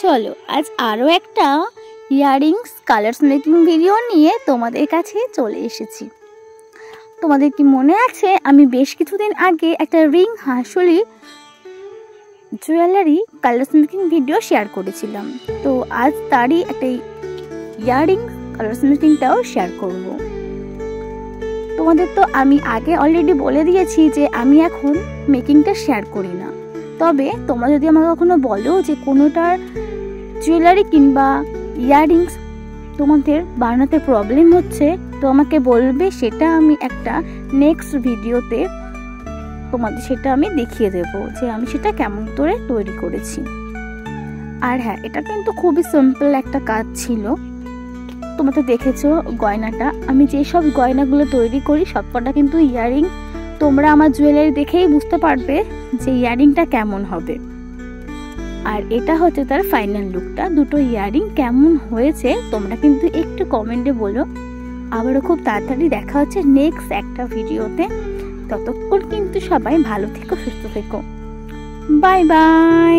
চলো আজ আরও একটা ইয়াররিংস কালার্স মেকিং ভিডিও নিয়ে তোমাদের কাছে চলে এসেছি। তোমাদের কি মনে আছে আমি বেশ কিছুদিন আগে একটা রিং হাসুলি jewellery colours making video share করেছিলাম, তো আজ তারই একটা ইয়াররিং কালার্স মেকিংটাও শেয়ার করব। তোমাদের তো আমি আগে অলরেডি বলে দিয়েছি যে আমি এখন মেকিংটা শেয়ার করি না, তবে তোমরা যদি আমাকে কখনো বলো যে কোনোটার জুয়েলারি কিংবা ইয়াররিংস তোমাদের বানাতে প্রবলেম হচ্ছে, তো আমাকে বলবে, সেটা আমি একটা নেক্সট ভিডিওতে তোমাদের সেটা আমি দেখিয়ে দেব যে আমি সেটা কেমন করে তৈরি করেছি। আর হ্যাঁ, এটা কিন্তু খুবই সিম্পল একটা কাজ ছিল। তোমরা তো দেখেছো গয়নাটা, আমি যেসব গয়নাগুলো তৈরি করি সবকটা কিন্তু ইয়াররিং। তোমরা আমার জুয়েলারি দেখেই বুঝতে পারবে যে ইয়াররিংটা কেমন হবে। আর এটা হচ্ছে তার ফাইনাল লুকটা। দুটো ইয়াররিং কেমন হয়েছে তোমরা কিন্তু একটু কমেন্টে বলো। আবারও খুব তাড়াতাড়ি দেখা হচ্ছে নেক্সট একটা ভিডিওতে। ততক্ষণ কিন্তু সবাই ভালো থেকো, সুস্থ থেকো। Bye bye.